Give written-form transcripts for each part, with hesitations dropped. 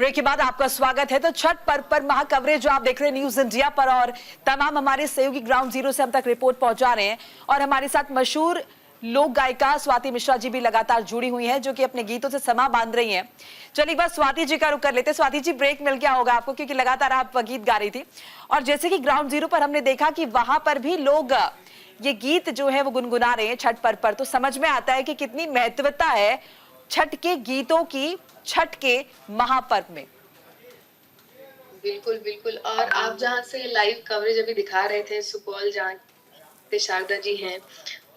Break के बाद आपका स्वागत है। तो छठ पर्व पर महा कवरेज जो आप देख रहे हैं न्यूज इंडिया पर, और तमाम हमारे सहयोगी ग्राउंड जीरो से हम तक रिपोर्ट पहुंचा रहे हैं। और हमारे साथ मशहूर लोक गायिका स्वाति मिश्रा जी भी लगातार जुड़ी हुई हैं, जो कि अपने गीतों से समा बांध रही हैं। चलिए एक बार स्वाति जी का रुख कर लेते हैं। स्वाति जी, ब्रेक मिल गया होगा आपको, क्योंकि लगातार आप गीत गा रही थी, और जैसे कि ग्राउंड जीरो पर हमने देखा कि वहां पर भी लोग ये गीत जो है वो गुनगुना रहे हैं छठ पर्व पर। तो समझ में आता है कि कितनी महत्वता है छठ के गीतों की छठ के महापर्व में। बिल्कुल बिल्कुल। और आप जहाँ से लाइव कवरेज अभी दिखा रहे थे, सुपौल जहाँ पे शारदा जी हैं,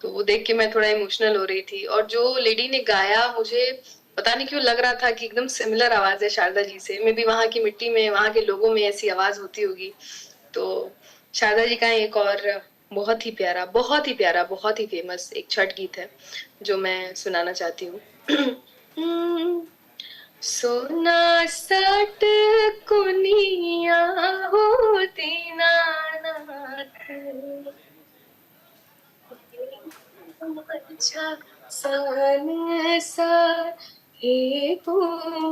तो वो देख के मैं थोड़ा इमोशनल हो रही थी। और जो लेडी ने गाया, मुझे पता नहीं क्यों लग रहा था कि एकदम सिमिलर आवाज है शारदा जी से। मे भी वहाँ की मिट्टी में, वहाँ के लोगों में ऐसी आवाज होती होगी। तो शारदा जी का एक और बहुत ही प्यारा, बहुत ही प्यारा, बहुत ही फेमस एक छठ गीत है जो मैं सुनाना चाहती हूँ। सोना सट कुनिया हो दीनानाथ, मैछा सन सा हे वो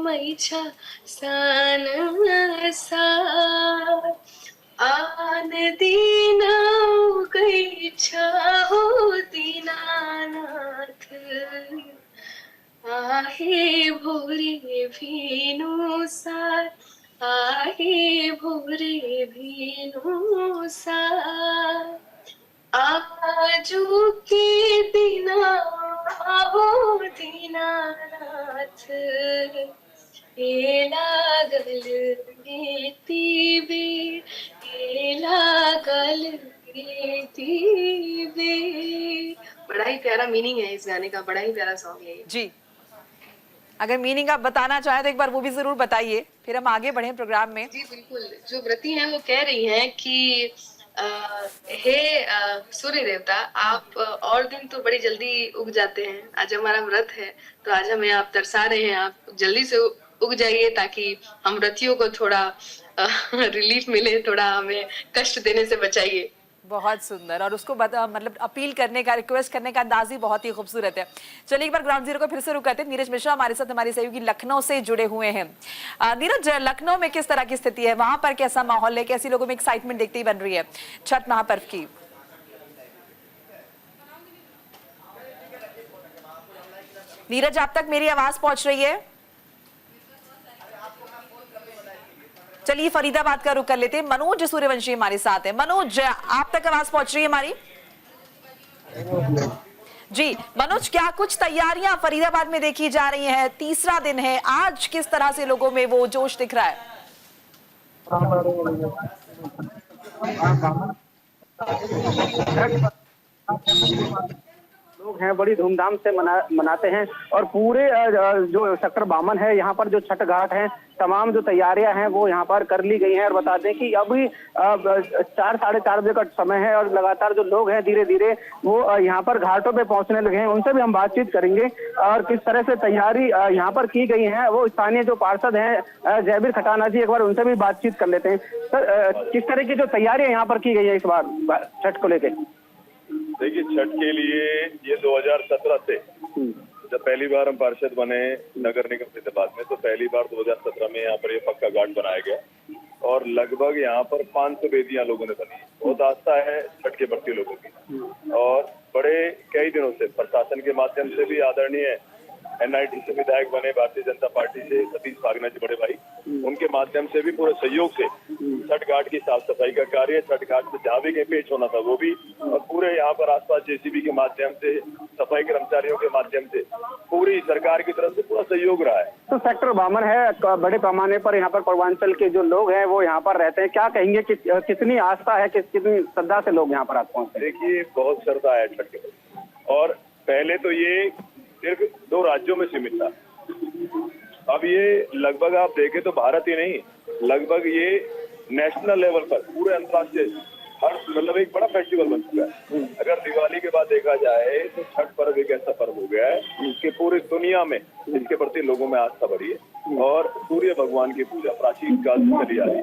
मैछा सन सा, आन दीना गई छा हो दीनानाथ, आहे भोरे भीनु सार, आहे भोरे भीनु सार, आजू के दिना हो दीनानाथ, ए लागल गीती बेर, ए लागल गीती बेर। बड़ा ही प्यारा मीनिंग है इस गाने का, बड़ा ही प्यारा सॉन्ग है जी। अगर मीनिंग आप बताना चाहें तो एक बार वो भी जरूर बताइए, फिर हम आगे बढ़े प्रोग्राम में। जी बिल्कुल। जो व्रती हैं वो कह रही हैं कि हे सूर्य देवता, आप और दिन तो बड़ी जल्दी उग जाते हैं, आज हमारा व्रत है तो आज हमें आप तरसा रहे हैं, आप जल्दी से उग जाइए ताकि हम व्रतियों को थोड़ा रिलीफ मिले, थोड़ा हमें कष्ट देने से बचाइए। बहुत सुंदर, और उसको मतलब अपील करने का, रिक्वेस्ट करने का अंदाज ही बहुत ही खूबसूरत है। चलिए एक बार ग्राउंड जीरो को फिर से रुक करते हैं। नीरज मिश्रा हमारे साथ, हमारी सहयोगी लखनऊ से जुड़े हुए हैं। नीरज, लखनऊ में किस तरह की स्थिति है, वहां पर कैसा माहौल है, कैसी लोगों में एक्साइटमेंट देखते ही बन रही है छठ महापर्व की? नीरज, आप तक मेरी आवाज पहुंच रही है? चलिए फरीदाबाद का रुख कर लेते हैं। मनोज सूर्यवंशी हमारे साथ है। मनोज, आप तक आवाज पहुंच रही है हमारी? जी मनोज, क्या कुछ तैयारियां फरीदाबाद में देखी जा रही हैं? तीसरा दिन है आज, किस तरह से लोगों में वो जोश दिख रहा है? लोग हैं बड़ी धूमधाम से मनाते हैं, और पूरे जो सेक्टर 52 है, यहाँ पर जो छठ घाट है, तमाम जो तैयारियां हैं वो यहाँ पर कर ली गई हैं। और बता दें कि अभी 4 साढ़े 4 बजे का समय है, और लगातार जो लोग हैं धीरे धीरे वो यहाँ पर घाटों पे पहुंचने लगे हैं। उनसे भी हम बातचीत करेंगे और किस तरह से तैयारी यहाँ पर की गई है। वो स्थानीय जो पार्षद हैं जयवीर खटाना जी, एक बार उनसे भी बातचीत कर लेते हैं। सर, किस तरह की जो तैयारियां यहाँ पर की गई है इस बार छठ को लेकर? देखिए, छठ के लिए ये 2017 से जब पहली बार हम पार्षद बने नगर निगम फरीदाबाद में, तो पहली बार 2017 में यहाँ पर ये पक्का घाट बनाया गया, और लगभग यहाँ पर 500 वेदियां लोगों ने बनी। बहुत आस्था है छठ के प्रति लोगों की, और बड़े कई दिनों से प्रशासन के माध्यम से भी आदरणीय NIT से विधायक बने भारतीय जनता पार्टी से सतीश फागना जी बड़े भाई, उनके माध्यम से भी पूरे सहयोग से छठ घाट की साफ सफाई का कार्य, छठ घाट में जहाँ भी कहीं पेच होना था वो भी, और पूरे यहाँ पर आसपास JCB के माध्यम से, सफाई कर्मचारियों के माध्यम से, पूरी सरकार की तरफ से पूरा सहयोग रहा है। तो सेक्टर 52 है, बड़े पैमाने पर यहाँ पर पूर्वांचल के जो लोग हैं वो यहाँ पर रहते हैं, क्या कहेंगे कि कितनी आस्था है, कितनी श्रद्धा से लोग यहाँ पर आते पहुंचते हैं? देखिए, बहुत श्रद्धा है छठ के प्रति, और पहले तो ये सिर्फ 2 राज्यों में सीमित था, अब ये लगभग आप देखें तो भारत ही नहीं, लगभग ये नेशनल लेवल पर, पूरे अंतर्राष्ट्रीय हर मतलब एक बड़ा फेस्टिवल बन चुका है। अगर दिवाली के बाद देखा जाए तो छठ पर्व एक ऐसा पर्व हो गया है कि पूरी दुनिया में इसके प्रति लोगों में आस्था बढ़ी है, और सूर्य भगवान की पूजा प्राचीन काल से चली आ रही है,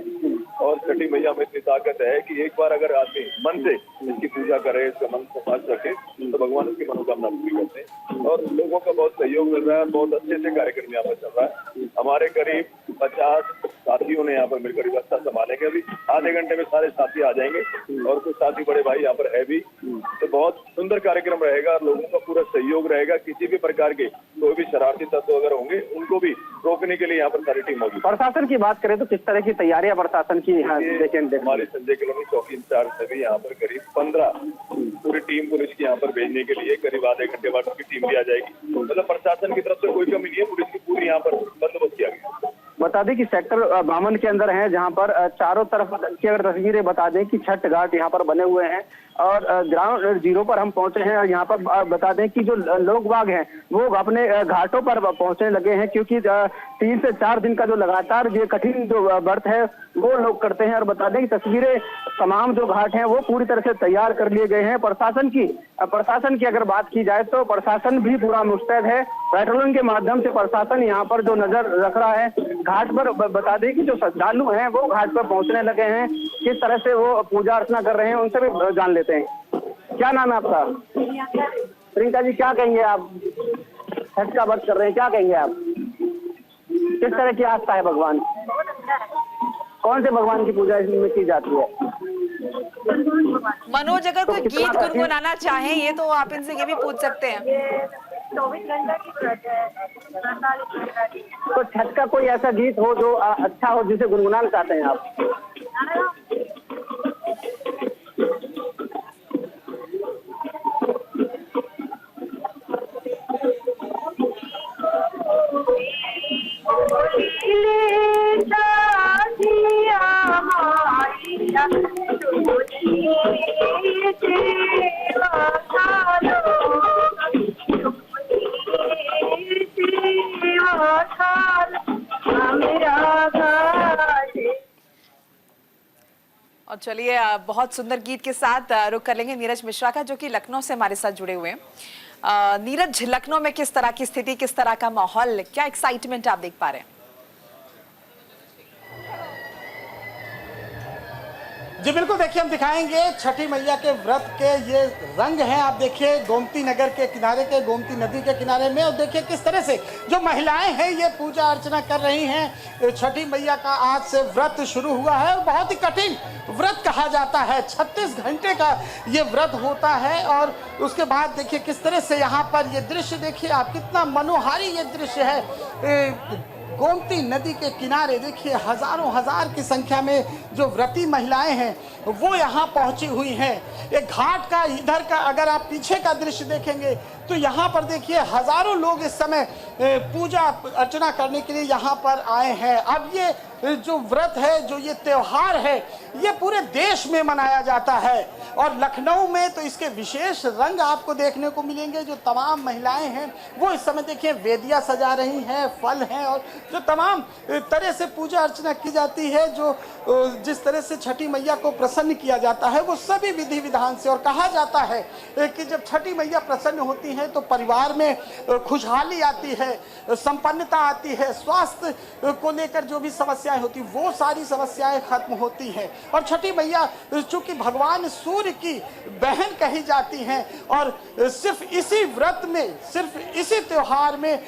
और छठी मैया में इतनी ताकत है कि एक बार अगर आदमी मन से इसकी पूजा करे, इसका मन को पास रखे, तो भगवान उसकी मनोकामना पूरी करते हैं। और लोगों का बहुत सहयोग मिल रहा है, बहुत अच्छे से कार्यक्रम यहाँ पर चल रहा है। हमारे करीब 50 साथियों ने यहाँ पर मिलकर व्यवस्था संभालेंगे। अभी आधे घंटे में सारे साथी आ जाएंगे और कुछ साथी बड़े भाई यहाँ पर है भी। तो बहुत सुंदर कार्यक्रम रहेगा और लोगों का पूरा सहयोग रहेगा। किसी भी प्रकार के कोई भी शरारती तत्व अगर होंगे उनको भी रोकने के लिए यहाँ पर सारी टीम होगी। प्रशासन की बात करें तो किस तरह की तैयारियां प्रशासन की यहाँ देखें? हमारे संजय कॉलोनी चौकी इंचार्ज से भी यहाँ पर करीब 15 पूरी टीम पुलिस की यहाँ पर भेजने के लिए करीब आधे घंटे बाद उनकी टीम भी आ जाएगी। मतलब प्रशासन की तरफ से कोई कमी नहीं है, पुलिस की पूरी यहाँ पर बंदोबस्त किया गया। बता दें कि सेक्टर 52 के अंदर है, जहां पर चारों तरफ की अगर तस्वीरें बता दें कि छठ घाट यहाँ पर बने हुए हैं और ग्राउंड जीरो पर हम पहुंचे हैं। और यहाँ पर बता दें कि जो लोग बाग हैं वो अपने घाटों पर पहुंचने लगे हैं, क्योंकि 3 से 4 दिन का जो लगातार ये कठिन जो व्रत है वो लोग करते हैं। और बता दें कि तस्वीरें तमाम जो घाट हैं वो पूरी तरह से तैयार कर लिए गए हैं। प्रशासन की अगर बात की जाए तो प्रशासन भी पूरा मुस्तैद है। पेट्रोलिंग के माध्यम से प्रशासन यहाँ पर जो नजर रख रहा है घाट पर। बता दें कि जो श्रद्धालु हैं वो घाट पर पहुंचने लगे हैं, किस तरह से वो पूजा अर्चना कर रहे हैं उनसे भी जान लेते हैं। क्या नाम है आपका? प्रियंका जी, क्या कहेंगे आप? छठ का व्रत कर रहे हैं, क्या कहेंगे आप? किस तरह की आस्था है भगवान? कौन से भगवान की पूजा इसमें की जाती है? मनोज, अगर कोई गीत गुनगुनाना चाहे ये तो आप इनसे ये भी पूछ सकते हैं। 24 घंटा की व्रत है, 48 घंटा की। तो छठ का कोई ऐसा गीत हो जो अच्छा हो जिसे गुनगुनाना चाहते हैं आप? और चलिए बहुत सुंदर गीत के साथ रुक कर लेंगे नीरज मिश्रा का, जो कि लखनऊ से हमारे साथ जुड़े हुए हैं। नीरज, लखनऊ में किस तरह की स्थिति, किस तरह का माहौल, क्या एक्साइटमेंट आप देख पा रहे हैं? जी बिल्कुल, देखिए हम दिखाएंगे छठी मैया के व्रत के ये रंग हैं। आप देखिए गोमती नगर के किनारे के, गोमती नदी के किनारे में, और देखिए किस तरह से जो महिलाएं हैं ये पूजा अर्चना कर रही हैं। छठी मैया का आज से व्रत शुरू हुआ है और बहुत ही कठिन व्रत कहा जाता है। 36 घंटे का ये व्रत होता है। और उसके बाद देखिए किस तरह से यहाँ पर ये दृश्य देखिए आप, कितना मनोहारी ये दृश्य है। गोमती नदी के किनारे देखिए हजारों हजार की संख्या में जो व्रती महिलाएं हैं वो यहाँ पहुंची हुई हैं। एक घाट का इधर का अगर आप पीछे का दृश्य देखेंगे तो यहाँ पर देखिए हजारों लोग इस समय पूजा अर्चना करने के लिए यहाँ पर आए हैं। अब ये जो व्रत है, जो ये त्योहार है, ये पूरे देश में मनाया जाता है और लखनऊ में तो इसके विशेष रंग आपको देखने को मिलेंगे। जो तमाम महिलाएं हैं वो इस समय देखिए वेदियां सजा रही हैं, फल हैं और जो तमाम तरह से पूजा अर्चना की जाती है, जो जिस तरह से छठी मैया को प्रसन्न किया जाता है वो सभी विधि विधान से। और कहा जाता है कि जब छठी मैया प्रसन्न होती है तो परिवार में खुशहाली आती है, संपन्नता आती है, स्वास्थ्य को लेकर जो भी समस्याएं होती वो सारी समस्याएं खत्म होती हैं। और छठी मैया चूंकि भगवान सूर्य की बहन कही जाती हैं और सिर्फ इसी व्रत में, सिर्फ इसी त्योहार में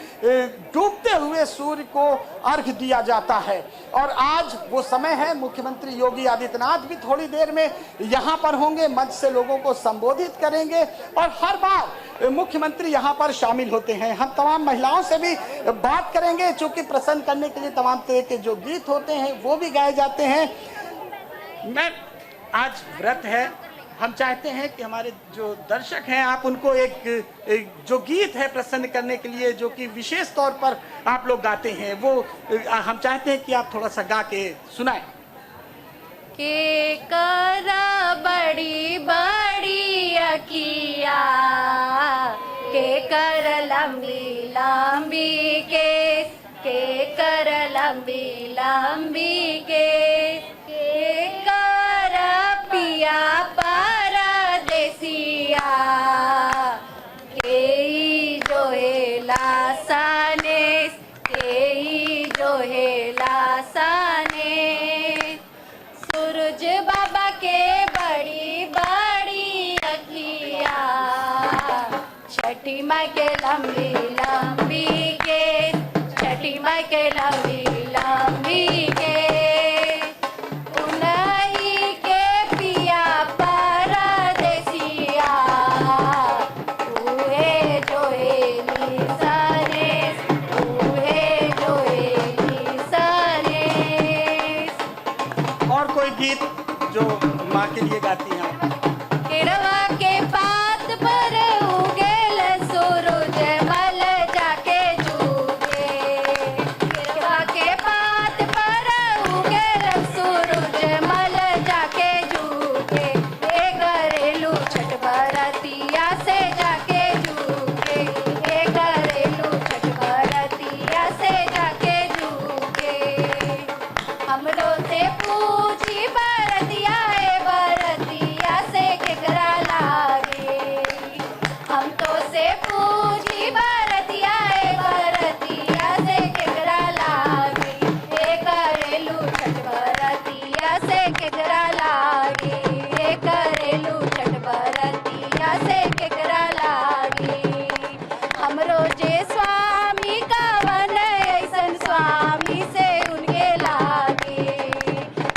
डूबते हुए सूर्य को अर्घ्य दिया जाता है। और आज वो समय है, मुख्यमंत्री योगी आदित्यनाथ भी थोड़ी देर में यहाँ पर होंगे, मंच से लोगों को संबोधित करेंगे और हर बार मुख्यमंत्री यहाँ पर शामिल होते हैं। हम तमाम महिलाओं से भी बात करेंगे, चूंकि प्रसन्न करने के लिए तमाम तरह के जो गीत होते हैं वो भी गाए जाते हैं। मैं आज व्रत है, हम चाहते हैं कि हमारे जो दर्शक हैं आप उनको एक जो गीत है प्रसन्न करने के लिए, जो कि विशेष तौर पर आप लोग गाते हैं, वो हम चाहते हैं कि आप थोड़ा सा गा के सुनाएं। के कर बड़ी बड़ी अखिया, के कर लंबी लंबी के कर लंबी लंबी के कर पिया परदेसिया, के जो है लासाने, के जो है लासाने, सूरज बाबा के बड़ी बड़ी अखिया, छठी माई के लंबी लंबी के, छठी माई के लंबी लंबी के उन्हीं के पिया परदेसिया उहे जोएली सनेस उहे जोएली सनेस। और कोई गीत जो माँ के लिए गाती हैं आप? केरवा के पात पर उगेल सूरज मल जाके चूके केरवा के पात पर उगेल सूरज मल जाके झूके ए घरेलू छठ बरतिया से जाके झूके ए घरेलू छठ बरतिया से जाके झूके। हमरो से पूछी बरतिया ए बरतिया से केकरा लागे हम तो से पूछी बरतिया ए बरतिया से केकरा लागे ए घरेलू छठ बरतिया से केकरा लागे ए घरेलू छठ बरतिया से केकरा लागे। हमरो जे स्वामी कवन ऐसन स्वामी से उनके लागे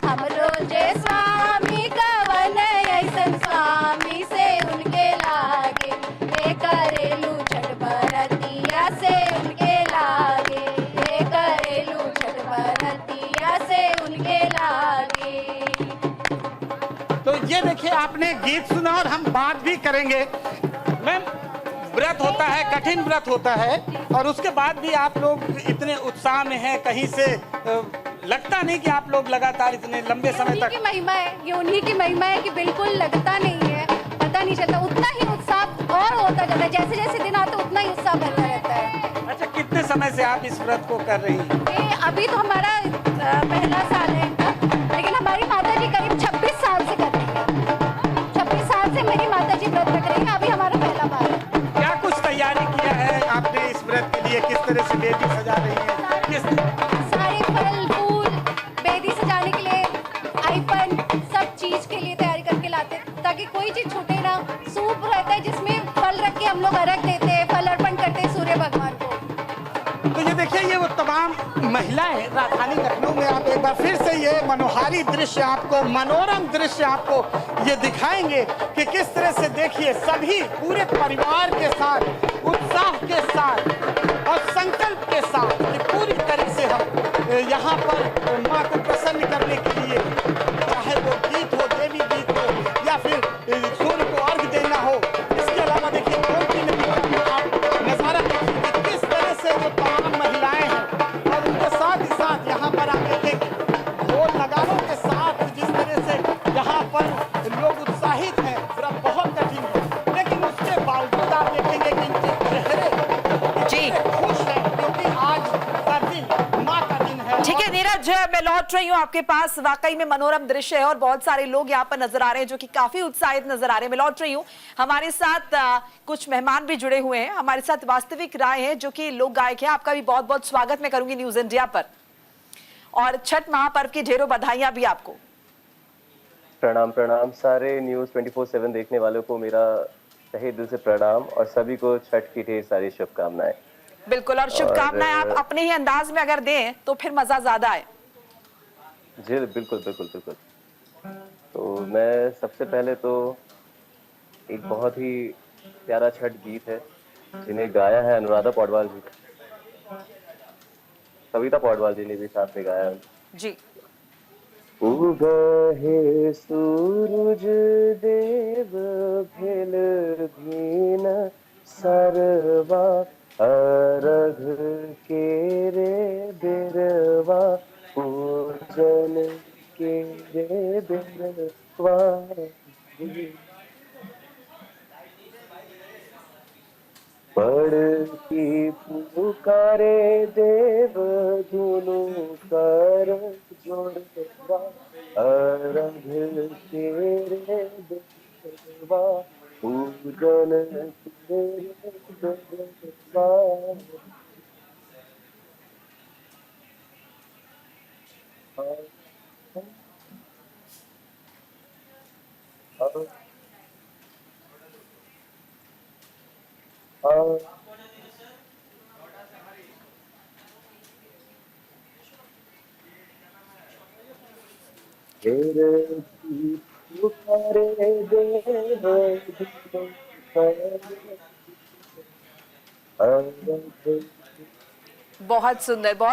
हमरो जे स्वामी कवन ऐसन स्वामी से उनके लागे ए घरेलू छठ बरतिया से उनके लागे ए घरेलू छठ बरतिया से उनके लागे। तो ये देखिए आपने गीत सुना और हम बात भी करेंगे। मैम, व्रत होता है, कठिन व्रत होता है और उसके बाद भी आप लोग इतने उत्साह में हैं, कहीं से लगता नहीं कि आप लोग लगातार इतने लंबे समय उन्हीं तक। की महिमा है, ये उन्हीं की महिमा है कि बिल्कुल लगता नहीं है, पता नहीं चलता, उतना ही उत्साह और होता जाता है। जैसे जैसे दिन आता उतना ही उत्साह बढ़ता रहता है। अच्छा, कितने समय से आप इस व्रत को कर रही हैं? ये अभी तो हमारा पहला साल है इनका, लेकिन हमारी माता जी करीब 26 साल से कर रही है। 26 साल से मेरी माता जी व्रत रख रही है, अभी हमारा पहला बार है। क्या कुछ तैयारी किया है आपने इस व्रत के लिए? किस तरह से बेदी सजा रही है? सारे फल फूल बेदी सजाने के लिए आईपन सब चीज के लिए तैयारी करके लाते हैं, ताकि कोई चीज छूटे ना। सूप रहता है जिसमें फल रख के हम लोग अर्घ देते हैं, फल अर्पण करते हैं सूर्य भगवान को। तो ये देखिए, ये वो तमाम महिलाएं राजधानी लखनऊ में आप एक बार फिर से ये मनोहारी दृश्य आपको, मनोरम दृश्य आपको ये दिखाएंगे कि किस तरह से देखिए सभी पूरे परिवार के साथ, उत्साह के साथ और संकल्प के साथ कि पूरी तरह से हम यहाँ पर माँ को प्रसन्न करने के लिए, चाहे वो गीत हो, देवी गीत हो या फिर सूर्य को अर्घ देना हो। इसके अलावा देखिए गोमती नदी का आप नजारा देखिए कि किस तरह से वो तमाम महिलाएं हैं और उनके साथ ही साथ यहाँ पर आके एक ढोल नगाड़ों के साथ जिस तरह से यहाँ पर लोग उत्साहित हैं। व्रत बहुत कठिन है, लेकिन उसके बावजूद आप देखेंगे कि इनके चेहरे जी खुश हैं क्योंकि आज का दिन माँ का दिन है। ठीक है नीरज, मैं लौट रही हूँ आपके पास। वाकई में मनोरम दृश्य है और बहुत सारे लोग यहाँ पर नजर आ रहे हैं जो कि काफी उत्साहित नजर आ रहे हैं। मैं लौट रही हूँ, हमारे साथ कुछ मेहमान भी जुड़े हुए हैं। हमारे साथ वास्तविक राय है जो कि लोक गायक है। आपका भी बहुत बहुत स्वागत मैं करूंगी न्यूज इंडिया पर, और छठ महापर्व की ढेरों बधाइयां भी आपको। प्रणाम प्रणाम सारे न्यूज़ 24/7 देखने वालों को मेरा तहे दिल से प्रणाम और सभी को छठ की ढेर सारी शुभकामनाएं। बिल्कुल, और शुभकामनाएं आप अपने ही अंदाज में अगर दें तो फिर मजा ज्यादा है। जी बिल्कुल बिल्कुल बिल्कुल। तो मैं सबसे पहले तो एक बहुत ही प्यारा छठ गीत है जिन्हें गाया है अनुराधा पौडवाल जी, कविता पौडवाल जी ने भी साथ में गाया है जी। उगहे सूरज देव भेल भीन सरवा अर्घ के रे बेरवा पूजन के रे बेरवा पढ़ की पुकारे देव धुनु कर जोड़वा अर्घ तेरे देवा पूजन तेरे देवा। तेरे गीत पुकारे देव बहुत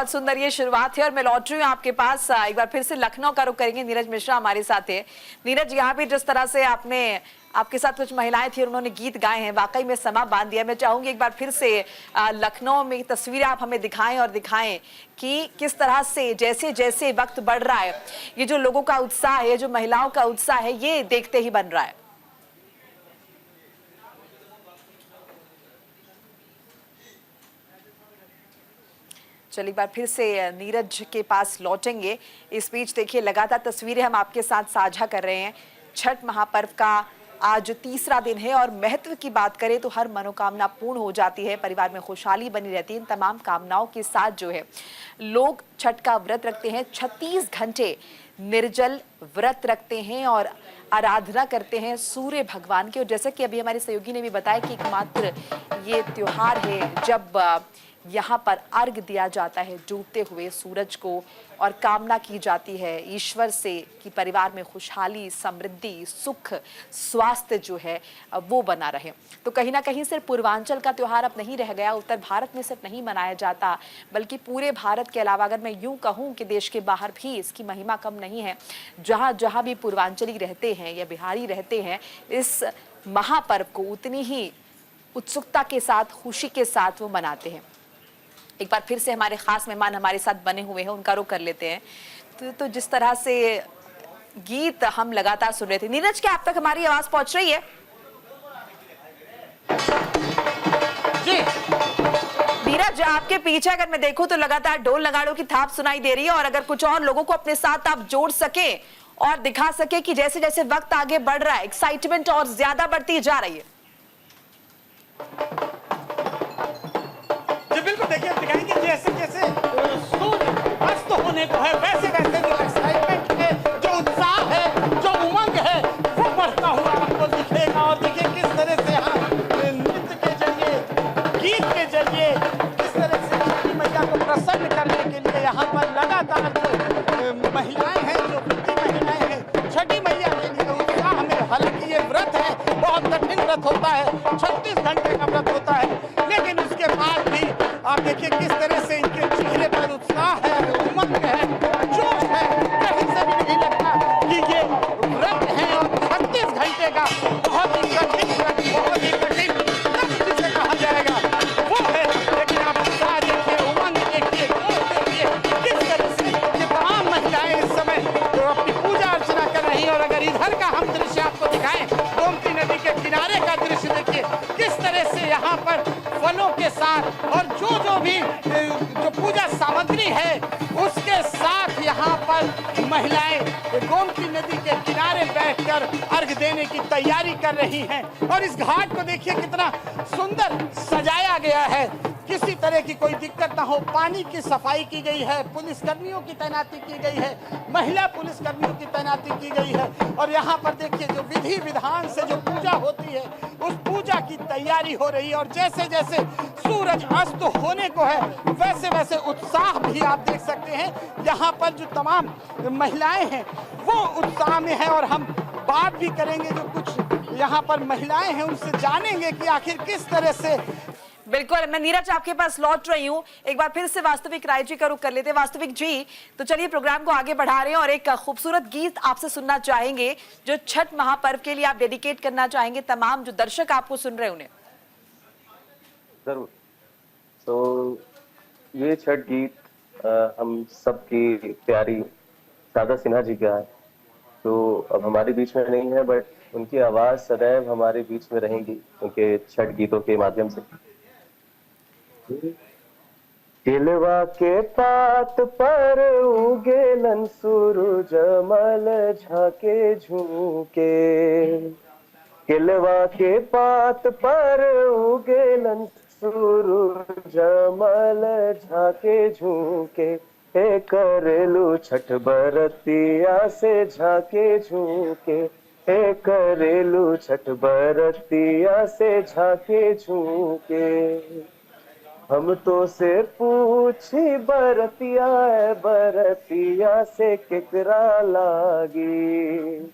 सुंदर ये शुरुआत है। और मैं लौट रही हूँ आपके पास, एक बार फिर से लखनऊ का रुख करेंगे। नीरज मिश्रा हमारे साथ है। नीरज, यहाँ पे जिस तरह से आपके साथ कुछ महिलाएं थी, उन्होंने गीत गाए हैं, वाकई में समा बांध दिया। मैं चाहूंगी एक बार फिर से लखनऊ में तस्वीरें आप हमें दिखाएं और दिखाएं कि किस तरह से जैसे जैसे वक्त बढ़ रहा है, ये जो लोगों का उत्साह है, जो महिलाओं का उत्साह है, ये देखते ही बन रहा है। चलिए एक बार फिर से नीरज के पास लौटेंगे। इस बीच देखिए लगातार तस्वीरें हम आपके साथ साझा कर रहे हैं। छठ महापर्व का आज तीसरा दिन है और महत्व की बात करें तो हर मनोकामना पूर्ण हो जाती है, परिवार में खुशहाली बनी रहती है। इन तमाम कामनाओं के साथ जो है लोग छठ का व्रत रखते हैं, 36 घंटे निर्जल व्रत रखते हैं और आराधना करते हैं सूर्य भगवान की। और जैसा कि अभी हमारे सहयोगी ने भी बताया कि एकमात्र ये त्योहार है जब यहाँ पर अर्घ दिया जाता है डूबते हुए सूरज को, और कामना की जाती है ईश्वर से कि परिवार में खुशहाली, समृद्धि, सुख, स्वास्थ्य जो है वो बना रहे। तो कहीं ना कहीं सिर्फ पूर्वांचल का त्योहार अब नहीं रह गया, उत्तर भारत में सिर्फ नहीं मनाया जाता, बल्कि पूरे भारत के अलावा अगर मैं यूं कहूं कि देश के बाहर भी इसकी महिमा कम नहीं है। जहाँ जहाँ भी पूर्वांचली रहते हैं या बिहारी रहते हैं, इस महापर्व को उतनी ही उत्सुकता के साथ, खुशी के साथ वो मनाते हैं। एक बार फिर से हमारे खास मेहमान हमारे साथ बने हुए हैं, उनका रुख कर लेते हैं। तो जिस तरह से गीत हम लगातार सुन रहे थे, नीरज, क्या आप तक हमारी आवाज पहुंच रही है? जी नीरज, आपके पीछे अगर मैं देखूं तो लगातार ढोल नगाड़ों की थाप सुनाई दे रही है। और अगर कुछ और लोगों को अपने साथ आप जोड़ सके और दिखा सके कि जैसे जैसे वक्त आगे बढ़ रहा है, एक्साइटमेंट और ज्यादा बढ़ती जा रही है। बिल्कुल, देखिए हम दिखाएंगे जैसे जैसे सूर्य अस्त होने को है, वैसे वैसे जो एक्साइटमेंट है, जो उत्साह है, जो उमंग है, वो बढ़ता हुआ आपको दिखेगा। और देखिए किस तरह से यहाँ नृत्य के जरिए, गीत के जरिए किस तरह से छठी मैया को प्रसन्न करने के लिए यहाँ पर लगातार जो महिलाएं हैं, जो वृत्ति महिलाएं हैं, छठी मैया के लिए उत्साह में। हालांकि ये व्रत है, बहुत कठिन व्रत होता है, 36 घंटे का व्रत होता है, लेकिन उसके बाद भी आप देखिए किस तरह से इनके चेहरे पर उत्साह है, उमंग है, जोश है। कहीं से भी नहीं लगता कि ये व्रत है। और 36 घंटे का बहुत ही कठिन व्रत, बहुत ही कठिन व्रत जिसे कहा जाएगा वो है। लेकिन आप उत्साह देखिए, उमंग देखिए, जोश देखिए, किस तरह से ये तमाम महिलाएं इस समय तो अपनी पूजा अर्चना कर रही हैं। और अगर इधर का हम दृश्य आपको दिखाएं, गोमती नदी के किनारे का दृश्य देखिए किस तरह से यहाँ पर फलों के साथ और जो भी जो पूजा सामग्री है उसके साथ यहाँ पर महिलाएं गोमती नदी के किनारे बैठकर अर्घ देने की तैयारी कर रही हैं। और इस घाट को देखिए कितना सुंदर सजाया गया है, किसी तरह की कोई दिक्कत ना हो। पानी की सफाई की गई है, पुलिसकर्मियों की तैनाती की गई है, महिला पुलिसकर्मियों की तैनाती की गई है। और यहाँ पर देखिए जो विधि विधान से जो पूजा होती है, उस पूजा की तैयारी हो रही है। और जैसे जैसे सूरज अस्त होने को है, वैसे वैसे उत्साह भी आप देख सकते हैं। यहाँ पर जो तमाम महिलाएं हैं वो उत्साह में है। और हम बात भी करेंगे जो कुछ यहाँ पर महिलाएं हैं, उनसे जानेंगे कि आखिर किस तरह से। बिल्कुल, मैं नीरज आपके पास लौट रही हूँ। एक बार फिर से वास्तविक राय जी का रुख कर लेते हैं। वास्तविक जी, तो चलिए प्रोग्राम को आगे बढ़ा रहे हैं और एक खूबसूरत गीत आपसे सुनना चाहेंगे जो छठ महापर्व के लिए आप डेडिकेट करना चाहेंगे तमाम जो दर्शक आपको सुन रहे हैं उन्हें। जरूर। तो ये छठ गीत हम सबकी प्यारी शारदा सिन्हा जी का है, तो अब हमारे बीच में नहीं है, बट उनकी आवाज सदैव हमारे बीच में रहेंगी उनके छठ गीतों के माध्यम से। केलवा के पात पर उगेलन सूरज मल झाके झूके, केलवा के पात पर उगेलन सूरज मल झाके झूके, हे करेलू छठ बरतिया से झाके झूके, हे करेलू छठ बरतिया से झाके झूके। हम तो से पूछी बरतिया है, बरतिया से केकरा लागी।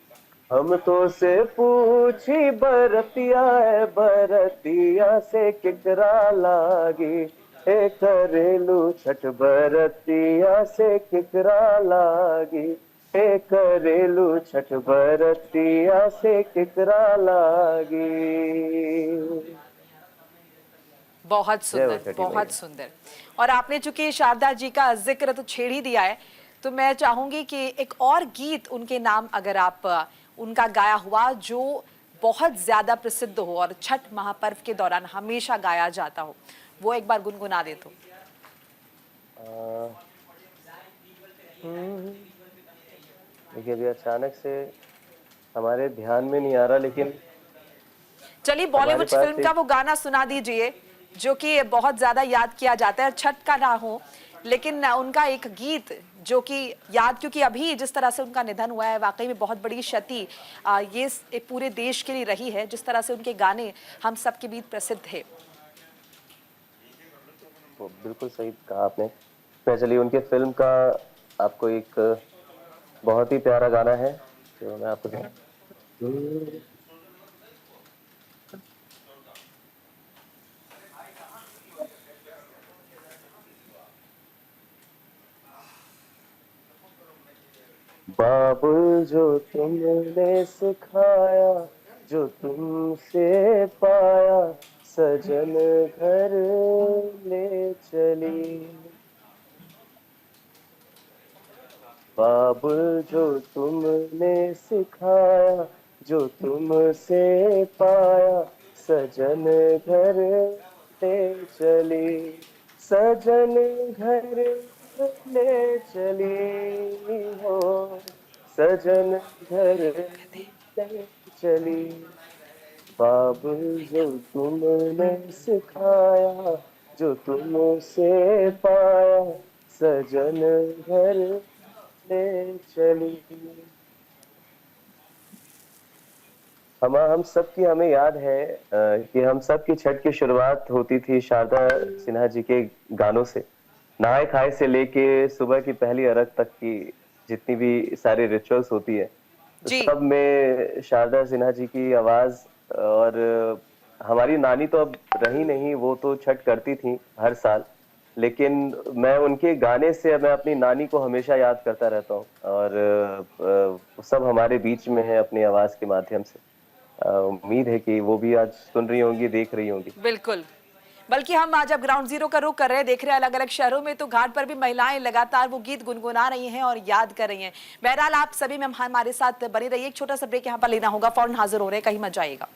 हम तो से पूछी बरतिया है, बरतिया से केकरा लागी। ए करेलू छठ बरतिया से केकरा लागी। ए करेलू छठ बरतिया से केकरा लागी। बहुत जय हो सुंदर, छठी बहुत मैया। सुंदर। और आपने चूंकि शारदा जी का जिक्र तो छेड़ ही दिया है, तो मैं चाहूंगी कि एक और गीत उनके नाम अगर आप उनका गाया हुआ जो बहुत ज्यादा प्रसिद्ध हो और छठ महापर्व के दौरान हमेशा गाया जाता हो, वो एक बार गुनगुना दे तो। देखिए अभी अचानक से हमारे ध्यान में नहीं आ रहा, लेकिन चलिए बॉलीवुड पास फिल्म का वो गाना सुना दीजिए जो कि बहुत ज्यादा याद किया जाता है, छठ का ना हो लेकिन उनका एक गीत जो कि याद, क्योंकि अभी जिस तरह से उनका निधन हुआ है वाकई में बहुत बड़ी क्षति ये एक पूरे देश के लिए रही है, जिस तरह से उनके गाने हम सबके बीच प्रसिद्ध है। वो बिल्कुल सही कहा आपने। मैं चलिए उनके फिल्म का आपको एक बहुत ही प्यारा गाना है जो मैं आपको बाबुल जो तुमने सिखाया, जो तुमसे पाया, सजन घर ले चली। बाबुल जो तुमने सिखाया, जो तुमसे पाया, सजन घर ले चली। सजन घर ले चली हो, सजन घर ले चली। बाबुल जो तुमने सिखाया, जो तुमसे पाया, सजन घर ले चली। हम सब की हमें याद है कि हम सब की छठ की शुरुआत होती थी शारदा सिन्हा जी के गानों से। नहाए खाए से लेके सुबह की पहली अरग तक की जितनी भी सारी रिचुअल्स होती है, जी। सब में शारदा सिन्हा जी की आवाज। और हमारी नानी तो अब रही नहीं, वो तो छठ करती थी हर साल, लेकिन मैं उनके गाने से मैं अपनी नानी को हमेशा याद करता रहता हूँ। और सब हमारे बीच में है अपनी आवाज के माध्यम से। उम्मीद है कि वो भी आज सुन रही होंगी, देख रही होंगी। बिल्कुल, बल्कि हम आज अब ग्राउंड जीरो का रुख कर रहे हैं, देख रहे हैं अलग अलग शहरों में तो घाट पर भी महिलाएं लगातार वो गीत गुनगुना रही हैं और याद कर रही हैं। बहरहाल आप सभी में हमारे साथ बने रहिए। एक छोटा सा ब्रेक यहाँ पर लेना होगा, फौरन हाजिर हो रहे हैं, कहीं मत जाइएगा।